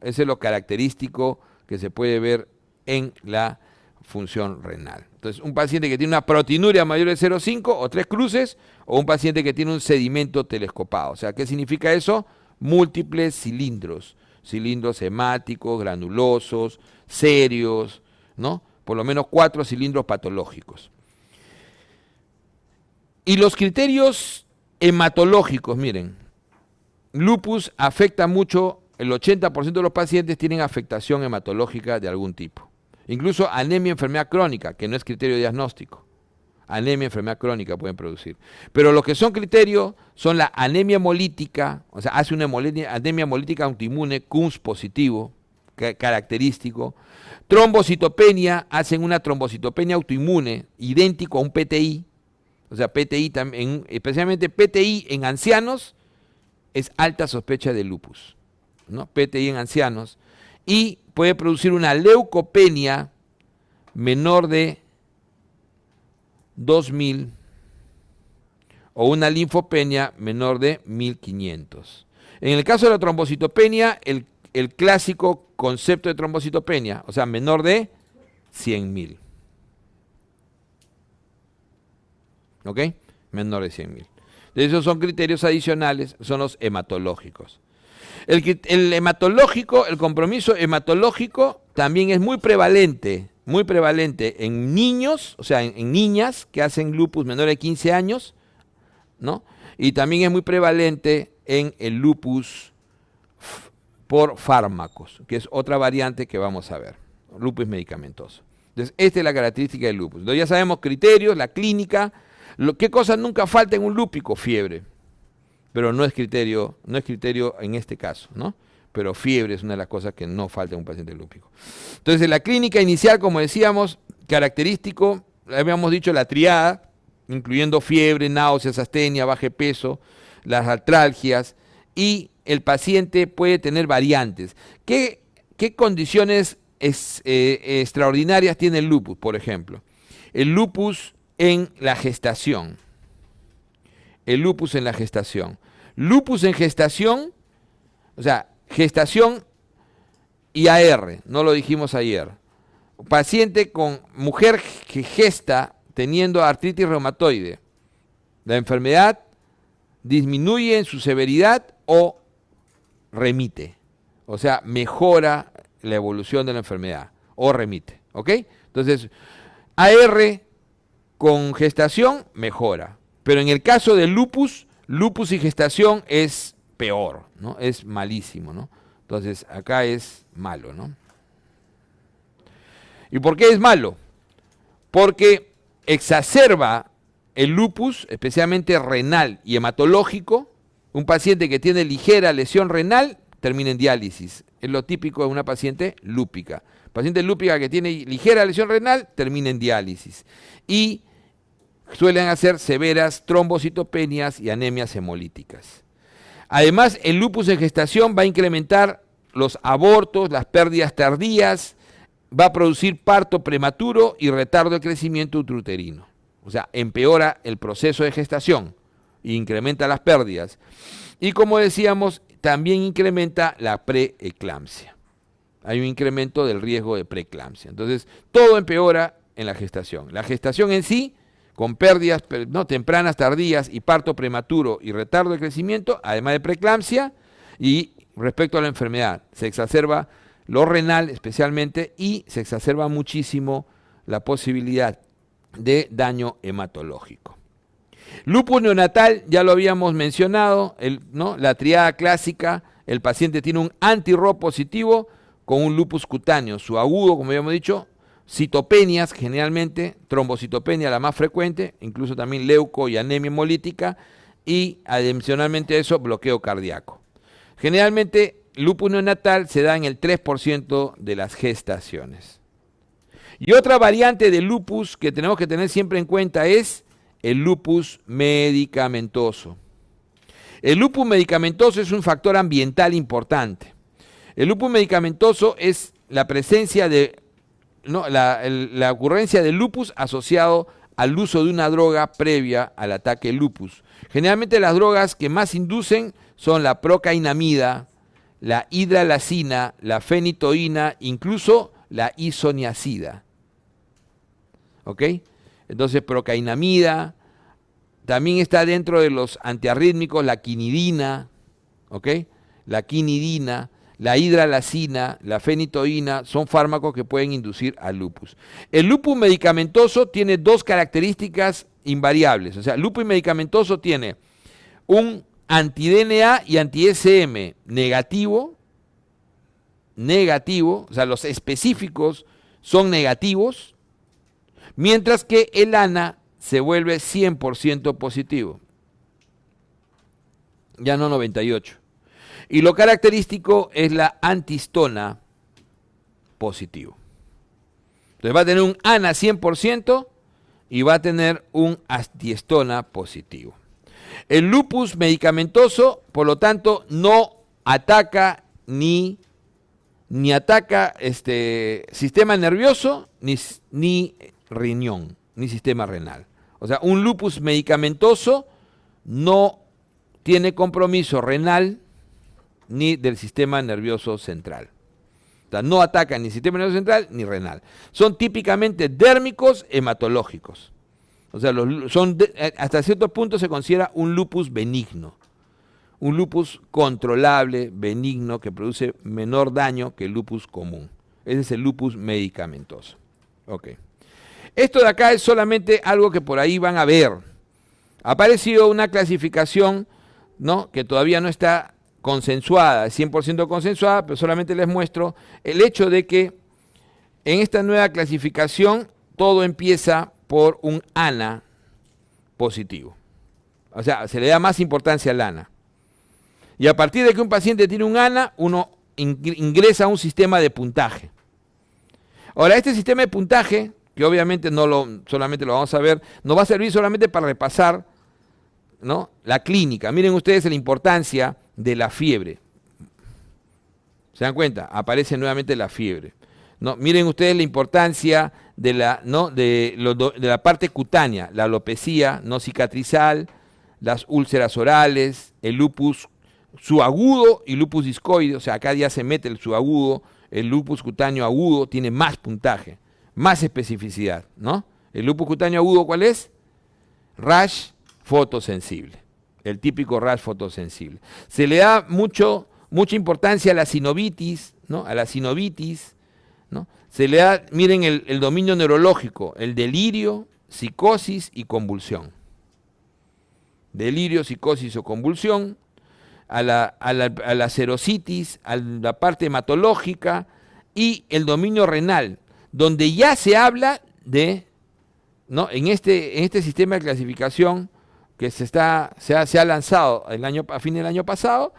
Ese es lo característico que se puede ver en la función renal. Entonces, un paciente que tiene una proteinuria mayor de 0,5 o 3 cruces, o un paciente que tiene un sedimento telescopado. O sea, ¿qué significa eso? Múltiples cilindros hemáticos, granulosos, serios, ¿no? Por lo menos 4 cilindros patológicos. Y los criterios hematológicos, miren, lupus afecta mucho el 80% de los pacientes tienen afectación hematológica de algún tipo. Incluso anemia, enfermedad crónica, que no es criterio diagnóstico. Anemia, enfermedad crónica pueden producir. Pero lo que son criterios son la anemia hemolítica, o sea, hace una anemia hemolítica autoinmune, CUMS positivo, característico. Trombocitopenia, hacen una trombocitopenia autoinmune, idéntico a un PTI. O sea, PTI también, especialmente PTI en ancianos, es alta sospecha de lupus, ¿no? PTI en ancianos. Y puede producir una leucopenia menor de 2000 o una linfopenia menor de 1500. En el caso de la trombocitopenia, el clásico concepto de trombocitopenia, o sea, menor de 100.000. ¿Ok? Menor de 100.000. Esos son criterios adicionales, son los hematológicos. El hematológico, el compromiso hematológico también es muy prevalente en niños, o sea, en niñas que hacen lupus menor de 15 años, ¿no? Y también es muy prevalente en el lupus por fármacos, que es otra variante que vamos a ver, lupus medicamentoso. Entonces, esta es la característica del lupus. Entonces, ya sabemos criterios, la clínica, qué cosa nunca falta en un lúpico, fiebre. Pero no es criterio en este caso, ¿no? Pero fiebre es una de las cosas que no falta en un paciente lúpico. Entonces, en la clínica inicial, como decíamos, característico, habíamos dicho la triada, incluyendo fiebre, náuseas, astenia, bajo peso, las artralgias, y el paciente puede tener variantes. ¿Qué condiciones extraordinarias tiene el lupus, por ejemplo? El lupus en la gestación. El lupus en la gestación. Lupus en gestación, o sea, gestación y AR, no lo dijimos ayer. Paciente con mujer que gesta teniendo artritis reumatoide. La enfermedad disminuye en su severidad o remite. O sea, mejora la evolución de la enfermedad o remite. ¿Ok? Entonces, AR con gestación mejora. Pero en el caso del lupus y gestación es peor, ¿no? Es malísimo, ¿no? Entonces, acá es malo, ¿no? ¿Y por qué es malo? Porque exacerba el lupus, especialmente renal y hematológico. Un paciente que tiene ligera lesión renal termina en diálisis. Es lo típico de una paciente lúpica. Paciente lúpica que tiene ligera lesión renal termina en diálisis. Y suelen hacer severas trombocitopenias y anemias hemolíticas. Además, el lupus en gestación va a incrementar los abortos, las pérdidas tardías, va a producir parto prematuro y retardo de crecimiento uteruterino. O sea, empeora el proceso de gestación e incrementa las pérdidas. Y como decíamos, también incrementa la preeclampsia. Hay un incremento del riesgo de preeclampsia. Entonces, todo empeora en la gestación. La gestación en sí, con pérdidas tempranas, tardías y parto prematuro y retardo de crecimiento, además de preeclampsia, y respecto a la enfermedad, se exacerba lo renal especialmente y se exacerba muchísimo la posibilidad de daño hematológico. Lupus neonatal, ya lo habíamos mencionado, la triada clásica, el paciente tiene un anti-RO positivo con un lupus cutáneo, su agudo, como habíamos dicho, citopenias, generalmente, trombocitopenia la más frecuente, incluso también leuco y anemia hemolítica, y adicionalmente a eso, bloqueo cardíaco. Generalmente, lupus neonatal se da en el 3% de las gestaciones. Y otra variante de lupus que tenemos que tener siempre en cuenta es el lupus medicamentoso. El lupus medicamentoso es un factor ambiental importante. El lupus medicamentoso es la presencia de la ocurrencia del lupus asociado al uso de una droga previa al ataque lupus. Generalmente las drogas que más inducen son la procainamida, la hidralazina, la fenitoína, incluso la isoniazida. ¿Ok? Entonces, procainamida, también está dentro de los antiarrítmicos la quinidina, ¿ok? La quinidina, la hidralazina, la fenitoína, son fármacos que pueden inducir al lupus. El lupus medicamentoso tiene dos características invariables. O sea, el lupus medicamentoso tiene un anti-DNA y anti-SM negativo, negativo, o sea, los específicos son negativos, mientras que el ANA se vuelve 100% positivo, ya no 98. Y lo característico es la antihistona positivo. Entonces va a tener un ANA 100% y va a tener un antihistona positivo. El lupus medicamentoso, por lo tanto, no ataca ni ataca sistema nervioso ni riñón, ni sistema renal. O sea, un lupus medicamentoso no tiene compromiso renal ni del sistema nervioso central. O sea, no ataca ni sistema nervioso central ni renal. Son típicamente dérmicos hematológicos. O sea, hasta cierto punto se considera un lupus benigno. Un lupus controlable, benigno, que produce menor daño que el lupus común. Ese es el lupus medicamentoso. Ok. Esto de acá es solamente algo que por ahí van a ver. Ha aparecido una clasificación, ¿no?, que todavía no está consensuada, 100% consensuada, pero solamente les muestro el hecho de que en esta nueva clasificación todo empieza por un ANA positivo. O sea, se le da más importancia al ANA. Y a partir de que un paciente tiene un ANA, uno ingresa a un sistema de puntaje. Ahora, este sistema de puntaje, que obviamente solamente lo vamos a ver, nos va a servir solamente para repasar, ¿no?, la clínica. Miren ustedes la importancia de la fiebre. ¿Se dan cuenta? Aparece nuevamente la fiebre. ¿No? Miren ustedes la importancia de la parte cutánea, la alopecia no cicatrizal, las úlceras orales, el lupus subagudo y lupus discoide. O sea, acá ya se mete el subagudo, el lupus cutáneo agudo tiene más puntaje, más especificidad, ¿no? El lupus cutáneo agudo, ¿cuál es? Rash fotosensible, el típico rash fotosensible. Se le da mucha importancia a la sinovitis, ¿no? A la sinovitis, ¿no? Se le da, miren el dominio neurológico, el delirio, psicosis y convulsión. Delirio, psicosis o convulsión, a la serositis, a la parte hematológica y el dominio renal, donde ya se habla de, ¿no?, en este sistema de clasificación que se ha lanzado a fin del año pasado,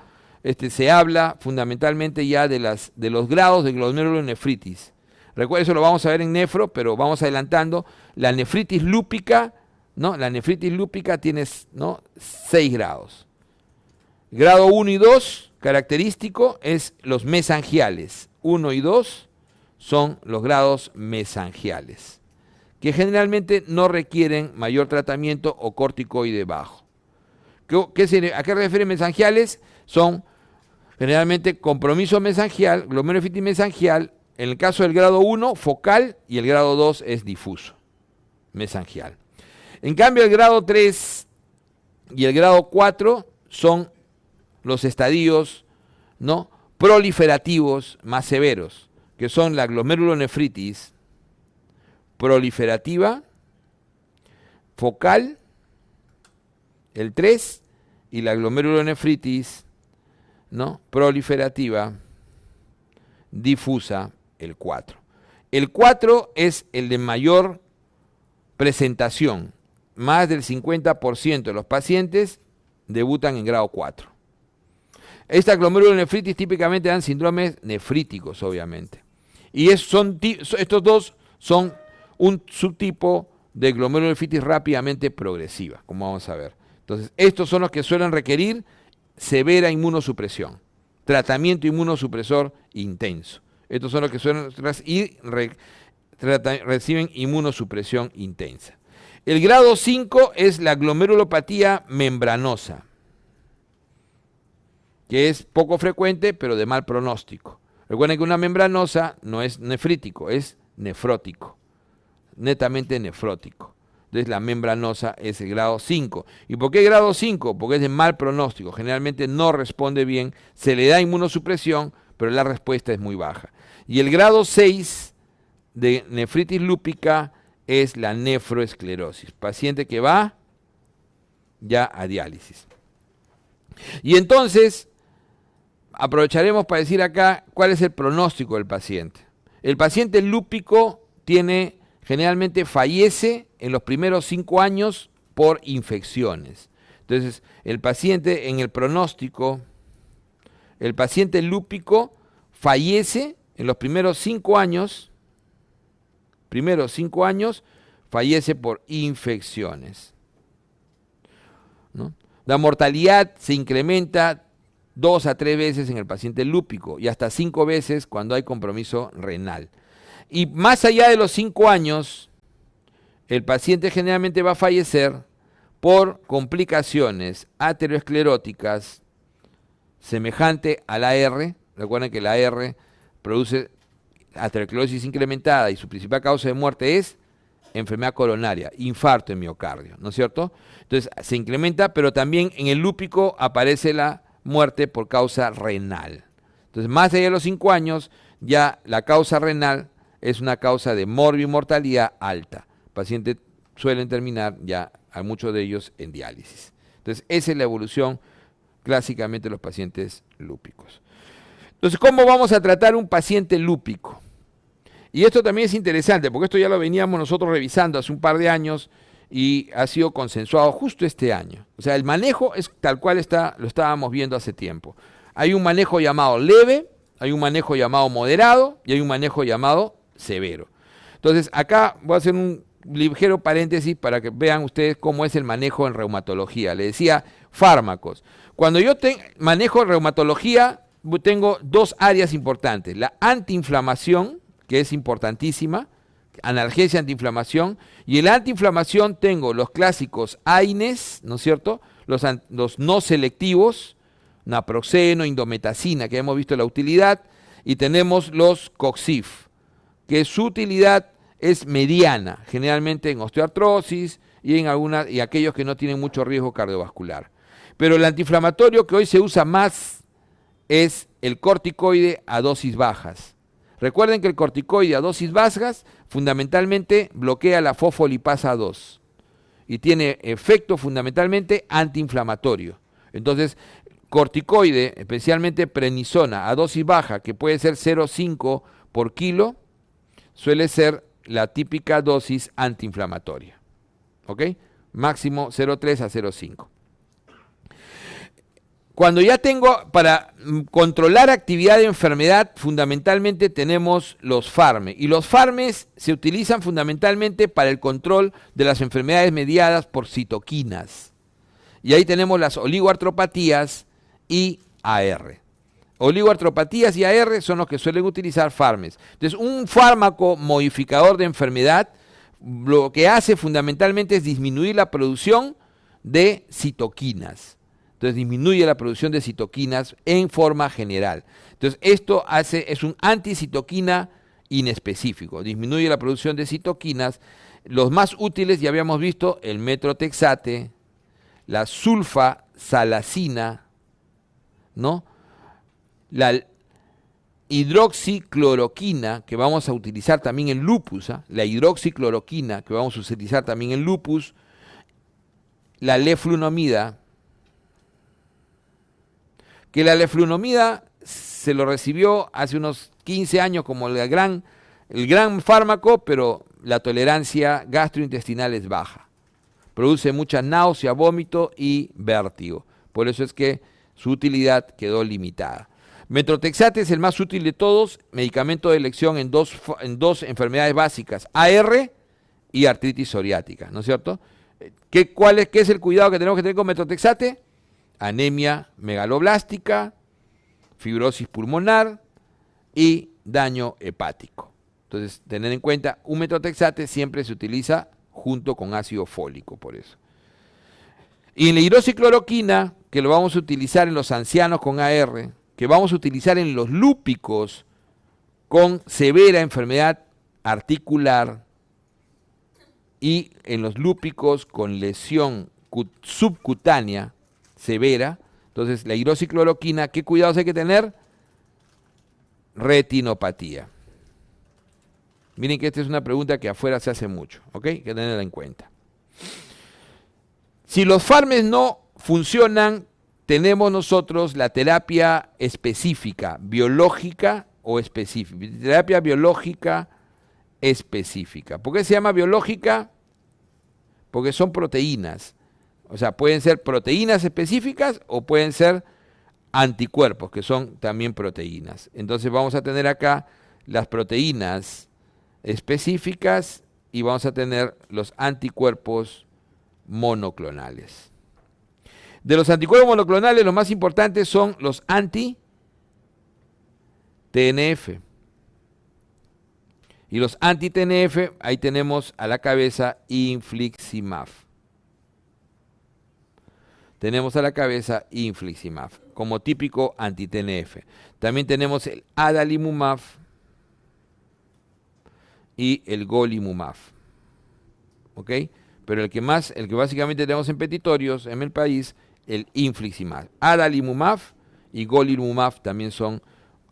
se habla fundamentalmente ya de los grados de glomerulonefritis. Recuerden, eso lo vamos a ver en nefro, pero vamos adelantando. La nefritis lúpica, ¿no? La nefritis lúpica tiene, ¿no?, 6 grados. Grado 1 y 2, característico, es los mesangiales. 1 y 2 son los grados mesangiales, que generalmente no requieren mayor tratamiento o corticoide bajo. ¿A qué refieren mesangiales? Son generalmente compromiso mesangial, glomerulonefritis mesangial, en el caso del grado 1, focal, y el grado 2 es difuso, mesangial. En cambio, el grado 3 y el grado 4 son los estadios, ¿no?, proliferativos más severos, que son la glomerulonefritis proliferativa, focal, el 3, y la glomerulonefritis, ¿no?, proliferativa difusa, el 4. El 4 es el de mayor presentación. Más del 50% de los pacientes debutan en grado 4. Esta glomerulonefritis típicamente dan síndromes nefríticos, obviamente. Y estos dos son un subtipo de glomerulonefritis rápidamente progresiva, como vamos a ver. Entonces, estos son los que suelen requerir severa inmunosupresión, tratamiento inmunosupresor intenso. Estos son los que suelen reciben inmunosupresión intensa. El grado 5 es la glomerulopatía membranosa, que es poco frecuente, pero de mal pronóstico. Recuerden que una membranosa no es nefrítico, es nefrótico, netamente nefrótico. Entonces la membranosa es el grado 5. ¿Y por qué grado 5? Porque es de mal pronóstico, generalmente no responde bien, se le da inmunosupresión, pero la respuesta es muy baja. Y el grado 6 de nefritis lúpica es la nefroesclerosis, paciente que va ya a diálisis. Y entonces, aprovecharemos para decir acá cuál es el pronóstico del paciente. El paciente lúpico generalmente fallece en los primeros 5 años por infecciones. Entonces, el paciente en el pronóstico, el paciente lúpico fallece en los primeros 5 años, fallece por infecciones, ¿no? La mortalidad se incrementa 2 a 3 veces en el paciente lúpico y hasta 5 veces cuando hay compromiso renal. Y más allá de los 5 años, el paciente generalmente va a fallecer por complicaciones ateroscleróticas semejante al AR. Recuerden que el AR produce aterosclerosis incrementada y su principal causa de muerte es enfermedad coronaria, infarto en miocardio, ¿no es cierto? Entonces se incrementa, pero también en el lúpico aparece la muerte por causa renal. Entonces, más allá de los 5 años, ya la causa renal es una causa de morbimortalidad alta. Pacientes suelen terminar ya, a muchos de ellos, en diálisis. Entonces, esa es la evolución clásicamente de los pacientes lúpicos. Entonces, ¿cómo vamos a tratar un paciente lúpico? Y esto también es interesante, porque esto ya lo veníamos nosotros revisando hace un par de años y ha sido consensuado justo este año. O sea, el manejo es tal cual lo estábamos viendo hace tiempo. Hay un manejo llamado leve, hay un manejo llamado moderado y hay un manejo llamado severo. Entonces, acá voy a hacer un ligero paréntesis para que vean ustedes cómo es el manejo en reumatología. Le decía, fármacos. Cuando yo manejo reumatología, tengo 2 áreas importantes. La antiinflamación, que es importantísima, analgesia, antiinflamación, y en la antiinflamación tengo los clásicos AINES, ¿no es cierto? Los no selectivos, naproxeno, indometacina, que hemos visto la utilidad, y tenemos los COXIF, que su utilidad es mediana, generalmente en osteoartrosis y y aquellos que no tienen mucho riesgo cardiovascular. Pero el antiinflamatorio que hoy se usa más es el corticoide a dosis bajas. Recuerden que el corticoide a dosis bajas fundamentalmente bloquea la fosfolipasa 2 y tiene efecto fundamentalmente antiinflamatorio. Entonces, corticoide, especialmente prednisona a dosis baja, que puede ser 0,5 por kilo, suele ser la típica dosis antiinflamatoria. ¿Ok? Máximo 0,3 a 0,5. Cuando ya tengo, para controlar actividad de enfermedad, fundamentalmente tenemos los FARME. Y los FARMES se utilizan fundamentalmente para el control de las enfermedades mediadas por citoquinas. Y ahí tenemos las oligoartropatías y AR. Oligoartropatías y AR son los que suelen utilizar FARMES. Entonces, un fármaco modificador de enfermedad lo que hace fundamentalmente es disminuir la producción de citoquinas. Entonces disminuye la producción de citoquinas en forma general. Entonces esto es un anticitoquina inespecífico, disminuye la producción de citoquinas. Los más útiles ya habíamos visto el metrotexate, la sulfasalacina, ¿no? La hidroxicloroquina, que vamos a utilizar también en lupus, la hidroxicloroquina, que vamos a utilizar también en lupus, la leflunomida, que la leflunomida se lo recibió hace unos 15 años como el gran fármaco, pero la tolerancia gastrointestinal es baja. Produce mucha náusea, vómito y vértigo. Por eso es que su utilidad quedó limitada. Metrotexate es el más útil de todos, medicamento de elección en dos enfermedades básicas, AR y artritis psoriática, ¿no es cierto? ¿Qué es el cuidado que tenemos que tener con metrotexate? Anemia megaloblástica, fibrosis pulmonar y daño hepático. Entonces, tener en cuenta, un metrotexate siempre se utiliza junto con ácido fólico, por eso. Y en la hidroxicloroquina, que lo vamos a utilizar en los ancianos con AR, que vamos a utilizar en los lúpicos con severa enfermedad articular y en los lúpicos con lesión subcutánea severa. Entonces, la hidroxicloroquina, ¿qué cuidados hay que tener? Retinopatía. Miren que esta es una pregunta que afuera se hace mucho, ¿ok? Hay que tenerla en cuenta. Si los fármacos no funcionan tenemos nosotros la terapia específica, biológica o específica. Terapia biológica específica. ¿Por qué se llama biológica? Porque son proteínas. O sea, pueden ser proteínas específicas o pueden ser anticuerpos, que son también proteínas. Entonces vamos a tener acá las proteínas específicas y vamos a tener los anticuerpos monoclonales. De los anticuerpos monoclonales, los más importantes son los anti-TNF. Y los anti-TNF, ahí tenemos a la cabeza infliximab. Tenemos a la cabeza infliximab como típico anti-TNF. También tenemos el adalimumab y el golimumab. ¿Ok? Pero el que básicamente tenemos en petitorios en el país, el infliximab. Adalimumab y golimumab también son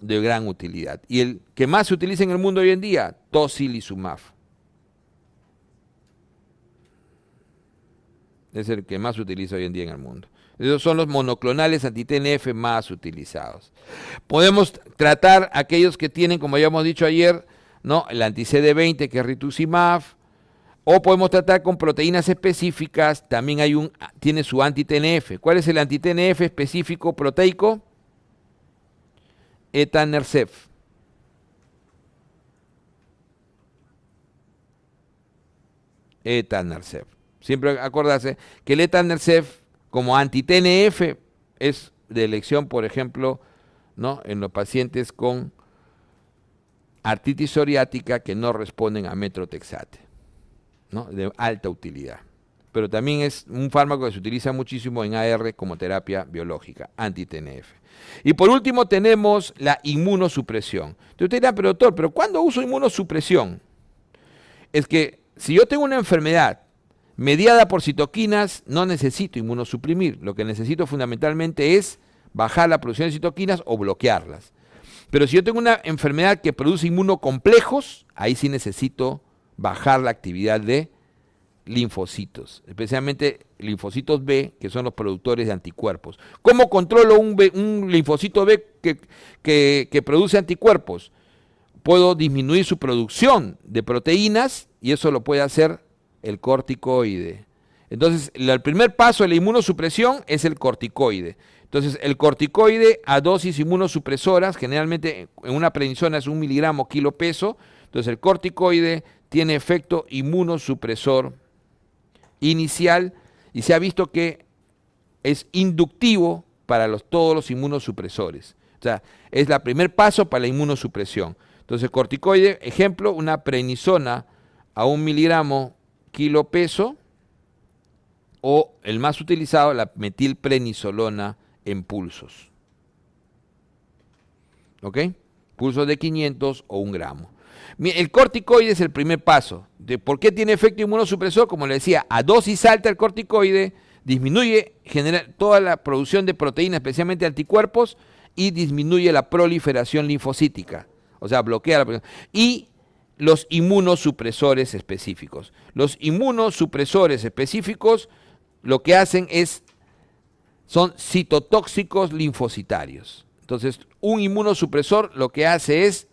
de gran utilidad. Y el que más se utiliza en el mundo hoy en día, tocilizumab. Es el que más se utiliza hoy en día en el mundo. Esos son los monoclonales anti-TNF más utilizados. Podemos tratar aquellos que tienen, como ya hemos dicho ayer, ¿no?, el anti-CD20, que es rituximab, o podemos tratar con proteínas específicas. También tiene su anti-TNF. ¿Cuál es el anti-TNF específico proteico? Etanercept. Etanercept. Siempre acordarse que el etanercept como anti-TNF es de elección, por ejemplo, ¿no?, en los pacientes con artritis psoriática que no responden a metrotexate, ¿no?, de alta utilidad. Pero también es un fármaco que se utiliza muchísimo en AR como terapia biológica, anti-TNF. Y por último tenemos la inmunosupresión. Entonces usted dirá, pero doctor, ¿pero cuándo uso inmunosupresión? Es que si yo tengo una enfermedad mediada por citoquinas, no necesito inmunosuprimir. Lo que necesito fundamentalmente es bajar la producción de citoquinas o bloquearlas. Pero si yo tengo una enfermedad que produce inmunocomplejos, ahí sí necesito bajar la actividad de linfocitos, especialmente linfocitos B, que son los productores de anticuerpos. ¿Cómo controlo un linfocito B que produce anticuerpos? Puedo disminuir su producción de proteínas y eso lo puede hacer el corticoide. Entonces, el primer paso de la inmunosupresión es el corticoide. Entonces, el corticoide a dosis inmunosupresoras, generalmente en una prednisona es 1 miligramo kilo peso. Entonces, el corticoide tiene efecto inmunosupresor inicial y se ha visto que es inductivo para todos los inmunosupresores. O sea, es el primer paso para la inmunosupresión. Entonces, corticoide, ejemplo, una prednisona a 1 miligramo kilo peso, o el más utilizado, la metilprednisolona en pulsos. ¿Ok? Pulsos de 500 o 1 gramo. El corticoide es el primer paso. ¿Por qué tiene efecto inmunosupresor? Como le decía, a dosis alta el corticoide disminuye toda la producción de proteínas, especialmente anticuerpos, y disminuye la proliferación linfocítica. O sea, bloquea la producción. Y los inmunosupresores específicos. Los inmunosupresores específicos lo que hacen son citotóxicos linfocitarios. Entonces, un inmunosupresor lo que hace es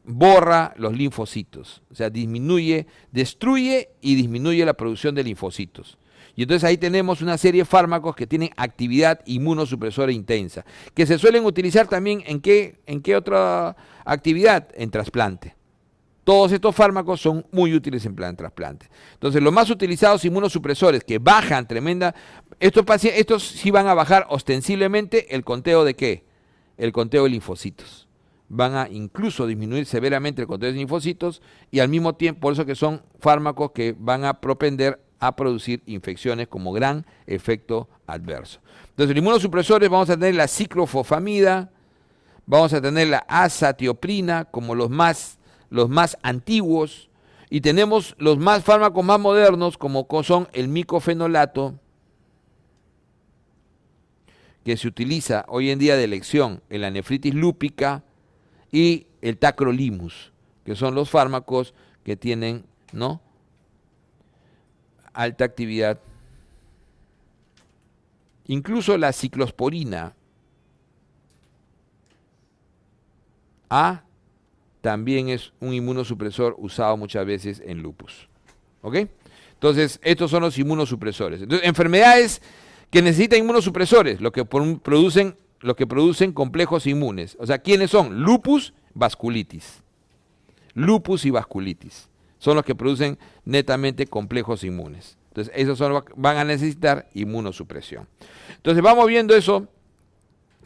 borra los linfocitos, o sea, destruye y disminuye la producción de linfocitos. Y entonces ahí tenemos una serie de fármacos que tienen actividad inmunosupresora intensa, que se suelen utilizar también ¿en qué otra actividad? En trasplante. Todos estos fármacos son muy útiles en trasplante. Entonces, los más utilizados inmunosupresores que bajan estos sí van a bajar ostensiblemente el conteo de ¿qué? El conteo de linfocitos. Van a incluso disminuir severamente el conteo de linfocitos y al mismo tiempo, por eso que son fármacos que van a propender a producir infecciones como gran efecto adverso. Entonces, los inmunosupresores vamos a tener la ciclofosfamida, vamos a tener la azatioprina como los más antiguos, y tenemos los fármacos más modernos como son el micofenolato, que se utiliza hoy en día de elección en la nefritis lúpica, y el tacrolimus, que son los fármacos que tienen, ¿no?, alta actividad Incluso la ciclosporina A también es un inmunosupresor usado muchas veces en lupus. ¿Ok? Entonces, estos son los inmunosupresores. Entonces, enfermedades que necesitan inmunosupresores, lo que producen complejos inmunes. O sea, ¿quiénes son? Lupus, vasculitis. Lupus y vasculitis son los que producen netamente complejos inmunes. Entonces, esos van a necesitar inmunosupresión. Entonces, vamos viendo eso.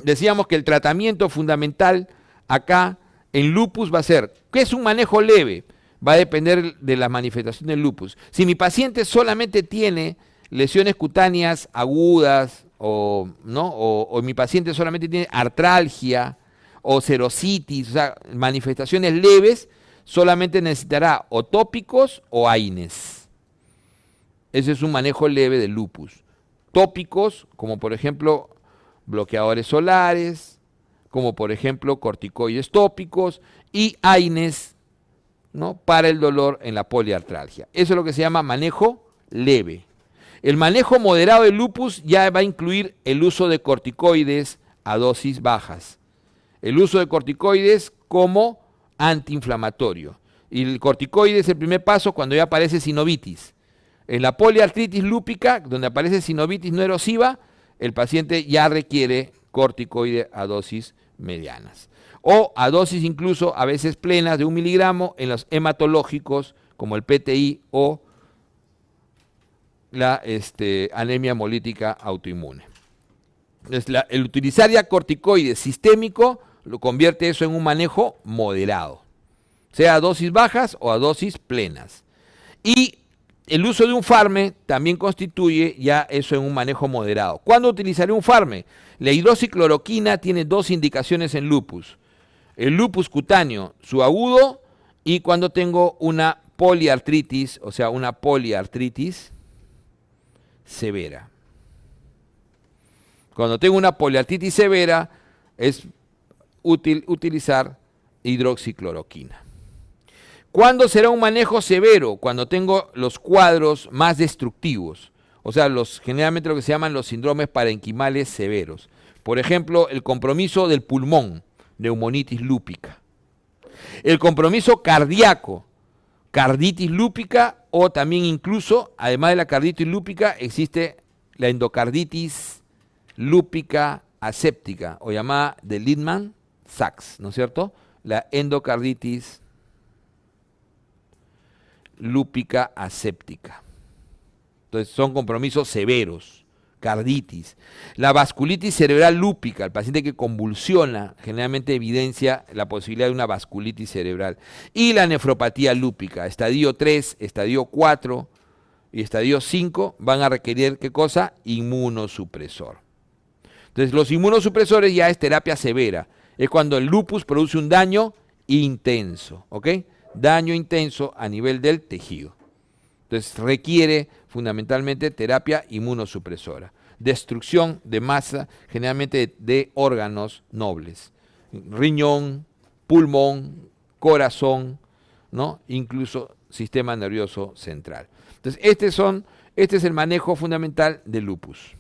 Decíamos que el tratamiento fundamental acá en lupus va a ser, ¿qué es un manejo leve? Va a depender de la manifestación del lupus. Si mi paciente solamente tiene lesiones cutáneas agudas o mi paciente solamente tiene artralgia o serositis, o sea, manifestaciones leves, solamente necesitará o tópicos o AINES. Ese es un manejo leve del lupus. Tópicos, como por ejemplo bloqueadores solares, como por ejemplo corticoides tópicos, y AINES, ¿no?, para el dolor en la poliartralgia. Eso es lo que se llama manejo leve. El manejo moderado del lupus ya va a incluir el uso de corticoides a dosis bajas. El uso de corticoides como antiinflamatorio. Y el corticoide es el primer paso cuando ya aparece sinovitis. En la poliartritis lúpica, donde aparece sinovitis no erosiva, el paciente ya requiere corticoide a dosis medianas. O a dosis incluso a veces plenas de 1 miligramo en los hematológicos como el PTI o la anemia hemolítica autoinmune. Entonces, el utilizar ya corticoide sistémico lo convierte eso en un manejo moderado, sea a dosis bajas o a dosis plenas. Y el uso de un farme también constituye ya eso en un manejo moderado. ¿Cuándo utilizaré un farme? La hidroxicloroquina tiene dos indicaciones en lupus. El lupus cutáneo, su agudo, y cuando tengo una poliartritis, o sea, una poliartritis severa. Cuando tengo una poliartritis severa, es útil utilizar hidroxicloroquina. ¿Cuándo será un manejo severo? Cuando tengo los cuadros más destructivos, o sea, generalmente lo que se llaman los síndromes parenquimales severos. Por ejemplo, el compromiso del pulmón, neumonitis lúpica. El compromiso cardíaco, carditis lúpica, o también incluso, además de la carditis lúpica, existe la endocarditis lúpica aséptica, o llamada de Littmann-Sachs, ¿no es cierto? La endocarditis lúpica aséptica. Entonces son compromisos severos, carditis. La vasculitis cerebral lúpica, el paciente que convulsiona, generalmente evidencia la posibilidad de una vasculitis cerebral. Y la nefropatía lúpica, estadio 3, estadio 4 y estadio 5 van a requerir, ¿qué cosa? Inmunosupresor. Entonces los inmunosupresores ya es terapia severa, es cuando el lupus produce un daño intenso, ¿ok? Daño intenso a nivel del tejido. Entonces requiere fundamentalmente terapia inmunosupresora. Destrucción de masa, generalmente de órganos nobles. Riñón, pulmón, corazón, ¿no? Incluso sistema nervioso central. Entonces este es el manejo fundamental del lupus.